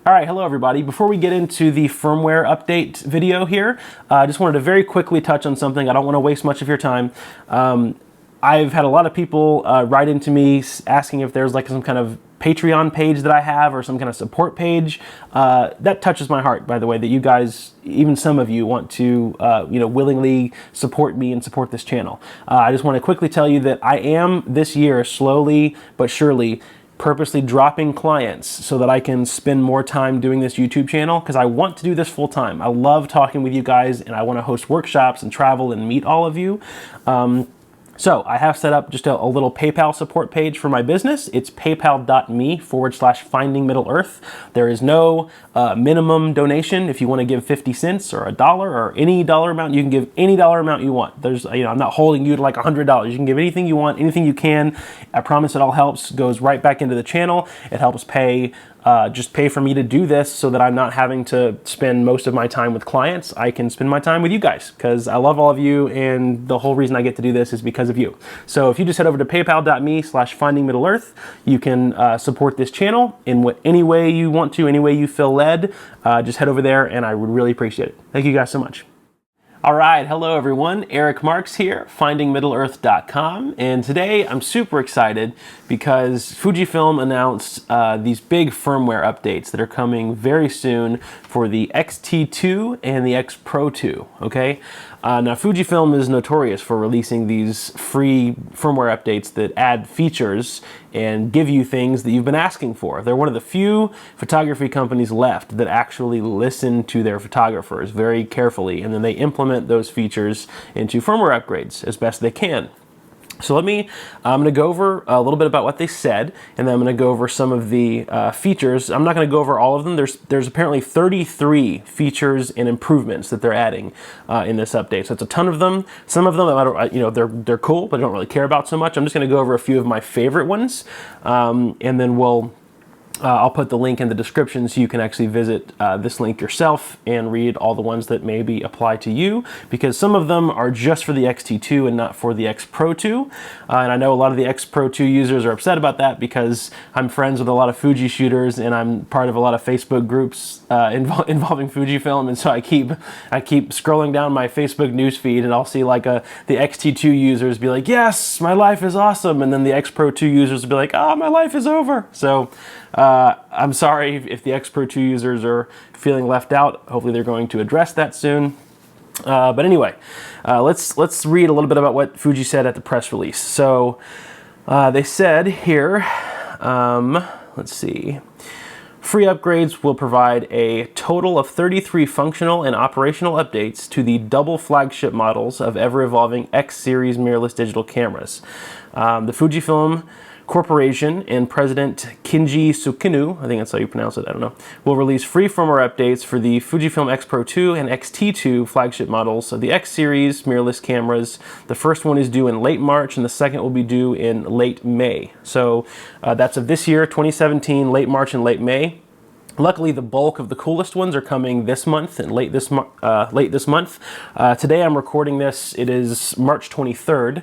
All right, hello everybody. Before we get into the firmware update video here, I just wanted to very quickly touch on something. I don't want to waste much of your time. I've had a lot of people write into me asking if there's like some kind of Patreon page that I have or some kind of support page. That touches my heart, by the way, that you guys, even some of you, want to willingly support me and support this channel. I just want to quickly tell you that I am this year slowly but surely purposely dropping clients so that I can spend more time doing this YouTube channel, because I want to do this full time. I love talking with you guys and I want to host workshops and travel and meet all of you. So I have set up just a little PayPal support page for my business. It's paypal.me/findingmiddleearth. There is no minimum donation. If you want to give 50 cents or $1 or any dollar amount, you can give any dollar amount you want. There's, I'm not holding you to like $100. You can give anything you want, anything you can. I promise it all helps, goes right back into the channel. It helps pay just pay for me to do this so that I'm not having to spend most of my time with clients. I can spend my time with you guys because I love all of you, and the whole reason I get to do this is because of you. So if you just head over to paypal.me/findingmiddleearth, you can support this channel in any way you want to, any way you feel led. Just head over there and I would really appreciate it. Thank you guys so much. All right, hello everyone, Eric Marks here, findingmiddleearth.com, and today I'm super excited because Fujifilm announced these big firmware updates that are coming very soon for the X-T2 and the X-Pro2, okay? Now Fujifilm is notorious for releasing these free firmware updates that add features and give you things that you've been asking for. They're one of the few photography companies left that actually listen to their photographers very carefully, and then they implement those features into firmware upgrades as best they can. So I'm going to go over a little bit about what they said, and then I'm going to go over some of the features. I'm not going to go over all of them. There's apparently 33 features and improvements that they're adding in this update. So it's a ton of them. Some of them, they're cool, but I don't really care about so much. I'm just going to go over a few of my favorite ones, and then I'll put the link in the description so you can actually visit this link yourself and read all the ones that maybe apply to you, because some of them are just for the X-T2 and not for the X-Pro2. And I know a lot of the X-Pro2 users are upset about that because I'm friends with a lot of Fuji shooters and I'm part of a lot of Facebook groups involving Fujifilm, and so I keep scrolling down my Facebook newsfeed and I'll see like the X-T2 users be like, yes, my life is awesome, and then the X-Pro2 users will be like, oh, my life is over. So I'm sorry if the X-Pro2 users are feeling left out. Hopefully they're going to address that soon. But anyway, let's read a little bit about what Fuji said at the press release. So they said here, let's see. Free upgrades will provide a total of 33 functional and operational updates to the double flagship models of ever-evolving X series mirrorless digital cameras. The Fujifilm Corporation and President Kinji Sukinu, I think that's how you pronounce it, I don't know, will release free firmware updates for the Fujifilm X-Pro2 and X-T2 flagship models of the X series mirrorless cameras. The first one is due in late March and the second will be due in late May. So that's of this year, 2017, late March and late May. Luckily, the bulk of the coolest ones are coming this month and late this month. Today I'm recording this. It is March 23rd.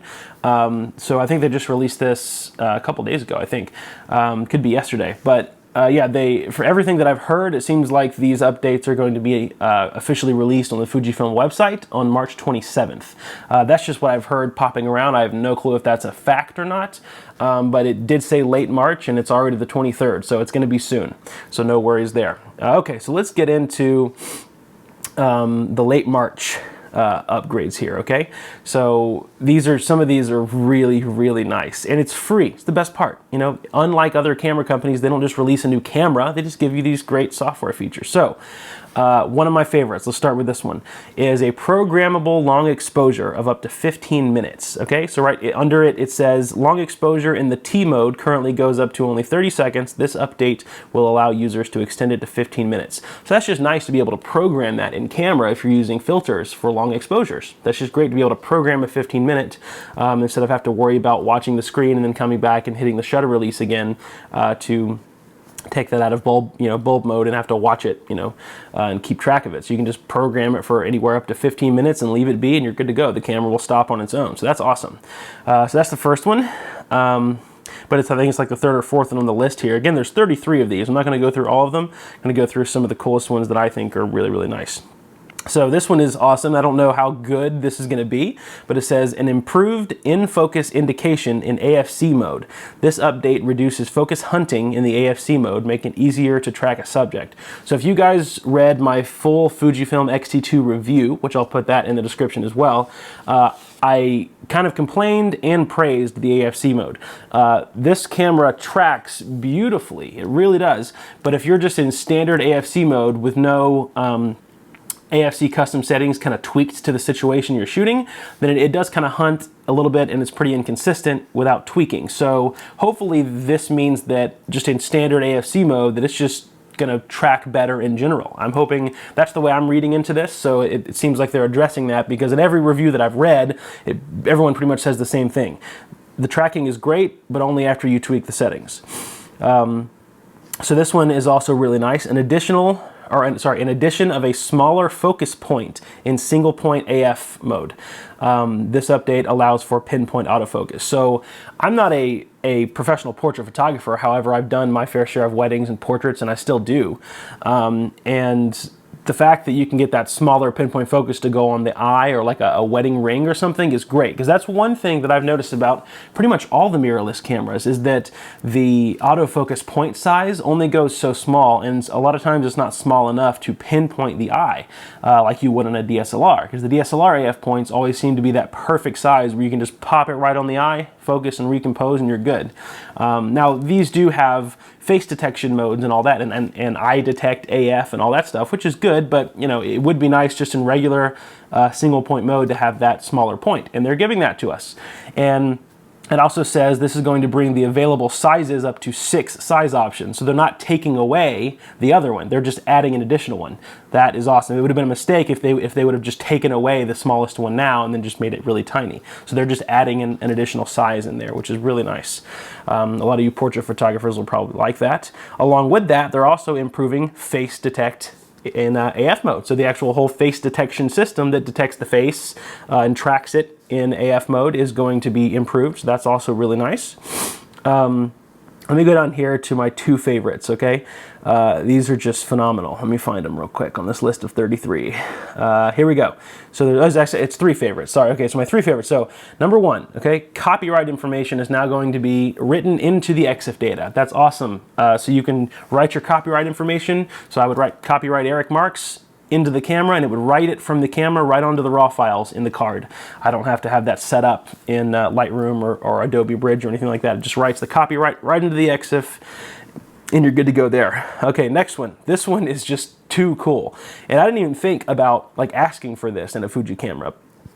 So I think they just released this a couple days ago, I think. Could be yesterday. But yeah, for everything that I've heard, it seems like these updates are going to be officially released on the Fujifilm website on March 27th. That's just what I've heard popping around. I have no clue if that's a fact or not, but it did say late March and it's already the 23rd, so it's going to be soon. So no worries there. Okay, so let's get into the late March upgrades here, okay? So some of these are really, really nice, and it's free. It's the best part. You know, unlike other camera companies, they don't just release a new camera, they just give you these great software features. So one of my favorites, let's start with this one, is a programmable long exposure of up to 15 minutes, okay? So right under it, it says long exposure in the T mode currently goes up to only 30 seconds. This update will allow users to extend it to 15 minutes. So that's just nice to be able to program that in camera if you're using filters for long exposures. That's just great to be able to program a 15-minute instead of have to worry about watching the screen and then coming back and hitting the shutter release again to take that out of bulb mode and have to watch it, and keep track of it. So you can just program it for anywhere up to 15 minutes and leave it be and you're good to go. The camera will stop on its own. So that's awesome. So that's the first one. but I think it's like the third or fourth one on the list here. Again, there's 33 of these. I'm not going to go through all of them. I'm going to go through some of the coolest ones that I think are really, really nice. So this one is awesome. I don't know how good this is going to be, but it says an improved in-focus indication in AFC mode. This update reduces focus hunting in the AFC mode, making it easier to track a subject. So if you guys read my full Fujifilm X-T2 review, which I'll put that in the description as well, I kind of complained and praised the AFC mode. This camera tracks beautifully, it really does, but if you're just in standard AFC mode with no AFC custom settings kind of tweaked to the situation you're shooting, then it does kind of hunt a little bit and it's pretty inconsistent without tweaking. So hopefully this means that just in standard AFC mode that it's just going to track better in general. I'm hoping that's the way I'm reading into this, so it seems like they're addressing that, because in every review that I've read, everyone pretty much says the same thing. The tracking is great, but only after you tweak the settings. So this one is also really nice. An addition of a smaller focus point in single point AF mode. This update allows for pinpoint autofocus. So I'm not a professional portrait photographer. However, I've done my fair share of weddings and portraits, and I still do. And the fact that you can get that smaller pinpoint focus to go on the eye or like a wedding ring or something is great, because that's one thing that I've noticed about pretty much all the mirrorless cameras, is that the autofocus point size only goes so small, and a lot of times it's not small enough to pinpoint the eye like you would on a DSLR, because the DSLR AF points always seem to be that perfect size where you can just pop it right on the eye, focus and recompose, and you're good. Now these do have face detection modes and all that, and eye detect AF and all that stuff, which is good, but you know, it would be nice just in regular single point mode to have that smaller point, and they're giving that to us. And it also says this is going to bring the available sizes up to 6 size options. So they're not taking away the other one, they're just adding an additional one. That is awesome. It would have been a mistake if they would have just taken away the smallest one now and then just made it really tiny. So they're just adding an additional size in there, which is really nice. A lot of you portrait photographers will probably like that. Along with that, they're also improving face detect in AF mode. So the actual whole face detection system that detects the face and tracks it in AF mode is going to be improved. So that's also really nice. Let me go down here to my 2 favorites, okay? These are just phenomenal. Let me find them real quick on this list of 33. Here we go. So there's actually, it's 3 favorites. Sorry, okay, so my 3 favorites. So number 1, okay, copyright information is now going to be written into the EXIF data. That's awesome. So you can write your copyright information. So I would write copyright Eric Marks into the camera, and it would write it from the camera right onto the raw files in the card. I don't have to have that set up in Lightroom or Adobe Bridge or anything like that. It just writes the copyright right into the EXIF, and you're good to go there. Okay, next one. This one is just too cool. And I didn't even think about like asking for this in a Fuji camera,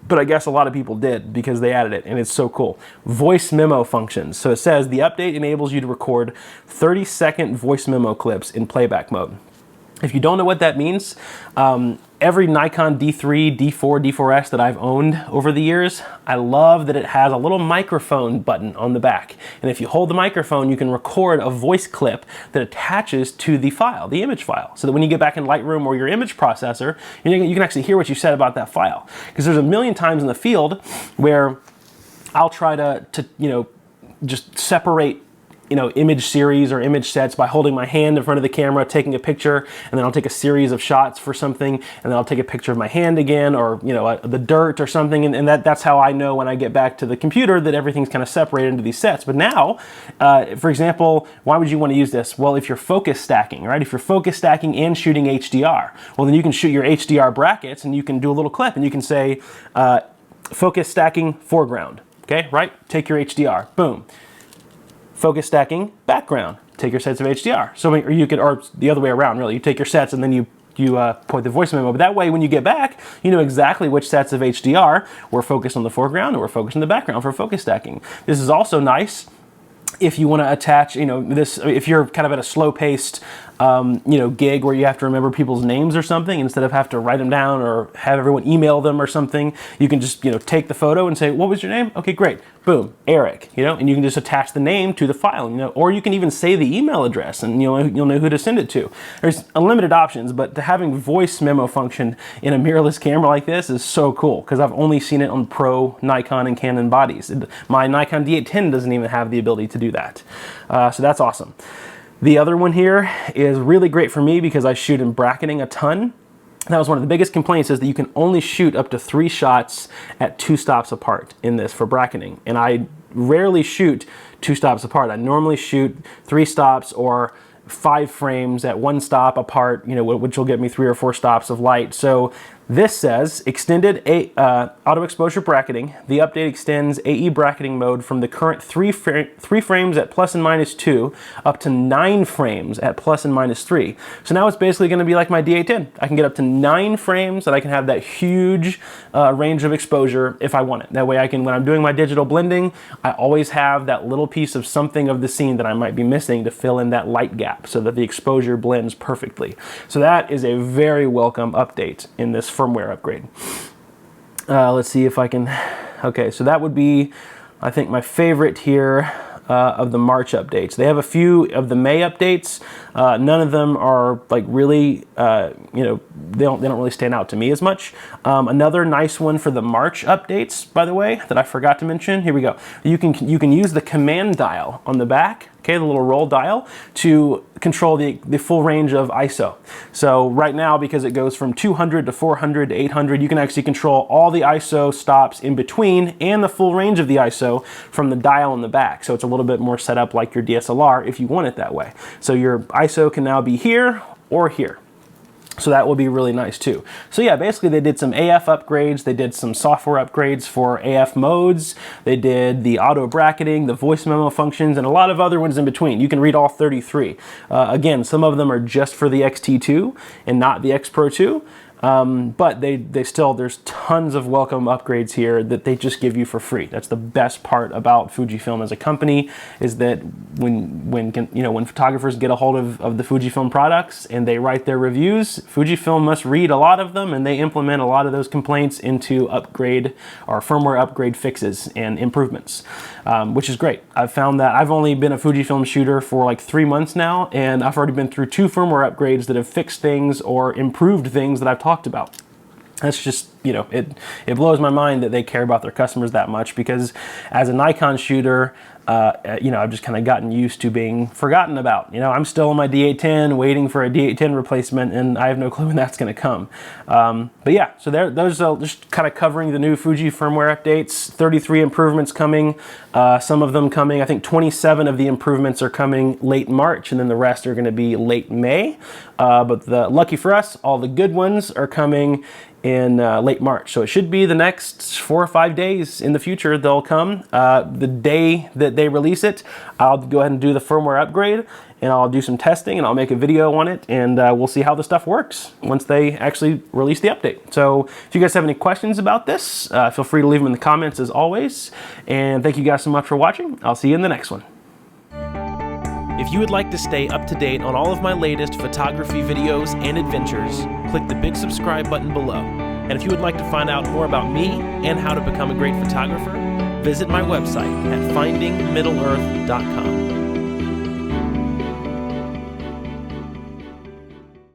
but I guess a lot of people did because they added it, and it's so cool. Voice memo functions. So it says the update enables you to record 30-second voice memo clips in playback mode. If you don't know what that means, every Nikon D3, D4, D4S that I've owned over the years, I love that it has a little microphone button on the back. And if you hold the microphone, you can record a voice clip that attaches to the file, the image file. So that when you get back in Lightroom or your image processor, you can actually hear what you said about that file. Because there's a million times in the field where I'll try to you know, just separate image series or image sets by holding my hand in front of the camera, taking a picture, and then I'll take a series of shots for something, and then I'll take a picture of my hand again, or the dirt or something, and that's how I know when I get back to the computer that everything's kind of separated into these sets. But now, for example, why would you want to use this? Well, if you're focus stacking, right? If you're focus stacking and shooting HDR, well then you can shoot your HDR brackets and you can do a little clip and you can say, focus stacking foreground, okay, right? Take your HDR, boom. Focus stacking background, take your sets of HDR. So, or you could, or the other way around, really. You take your sets and then you point the voice memo. But that way, when you get back, you know exactly which sets of HDR were focused on the foreground or were focused on the background for focus stacking. This is also nice if you want to attach, this, if you're kind of at a slow-paced gig where you have to remember people's names or something, instead of have to write them down or have everyone email them or something, you can just, take the photo and say, what was your name? Okay, great. Boom, Eric, and you can just attach the name to the file, or you can even say the email address and you'll know who to send it to. There's unlimited options, but having voice memo function in a mirrorless camera like this is so cool, because I've only seen it on Pro, Nikon, and Canon bodies. My Nikon D810 doesn't even have the ability to do that. So that's awesome. The other one here is really great for me because I shoot in bracketing a ton. That was one of the biggest complaints, is that you can only shoot up to 3 shots at 2 stops apart in this for bracketing. And I rarely shoot 2 stops apart. I normally shoot 3 stops or 5 frames at 1 stop apart, which will get me 3 or 4 stops of light. So this says extended auto exposure bracketing. The update extends AE bracketing mode from the current 3 frames at plus and minus 2 up to 9 frames at plus and minus 3. So now it's basically going to be like my D810. I can get up to 9 frames, and I can have that huge range of exposure if I want it. That way I can, when I'm doing my digital blending, I always have that little piece of something of the scene that I might be missing to fill in that light gap so that the exposure blends perfectly. So that is a very welcome update in this firmware upgrade. Let's see if I can, okay, so that would be, I think, my favorite here of the March updates. They have a few of the May updates. None of them are like really, they don't really stand out to me as much. Another nice one for the March updates, by the way, that I forgot to mention. Here we go. You can use the command dial on the back, okay, the little roll dial, to control the full range of ISO. So right now, because it goes from 200 to 400 to 800, you can actually control all the ISO stops in between and the full range of the ISO from the dial in the back. So it's a little bit more set up like your DSLR if you want it that way. So your ISO can now be here or here. So that will be really nice too. So yeah, basically they did some AF upgrades, they did some software upgrades for AF modes, they did the auto bracketing, the voice memo functions, and a lot of other ones in between. You can read all 33. Again, some of them are just for the X-T2 and not the X-Pro2. But they still, there's tons of welcome upgrades here that they just give you for free. That's the best part about Fujifilm as a company, is that when photographers get a hold of the Fujifilm products and they write their reviews, Fujifilm must read a lot of them, and they implement a lot of those complaints into upgrade or firmware upgrade fixes and improvements, which is great. I've found that I've only been a Fujifilm shooter for like 3 months now, and I've already been through 2 firmware upgrades that have fixed things or improved things that I've talked about. That's just, it blows my mind that they care about their customers that much, because as a Nikon shooter, I've just kind of gotten used to being forgotten about. I'm still on my D810 waiting for a D810 replacement, and I have no clue when that's going to come. But yeah, so those are just kind of covering the new Fuji firmware updates. 33 improvements coming, some of them coming, I think 27 of the improvements are coming late March, and then the rest are going to be late May. But lucky for us, all the good ones are coming in late March. So it should be the next 4 or 5 days in the future they'll come. The day that they release it, I'll go ahead and do the firmware upgrade, and I'll do some testing, and I'll make a video on it, and we'll see how the stuff works once they actually release the update. So if you guys have any questions about this, feel free to leave them in the comments as always. And thank you guys so much for watching. I'll see you in the next one. If you would like to stay up to date on all of my latest photography videos and adventures, click the big subscribe button below. And if you would like to find out more about me and how to become a great photographer, visit my website at findingmiddleearth.com.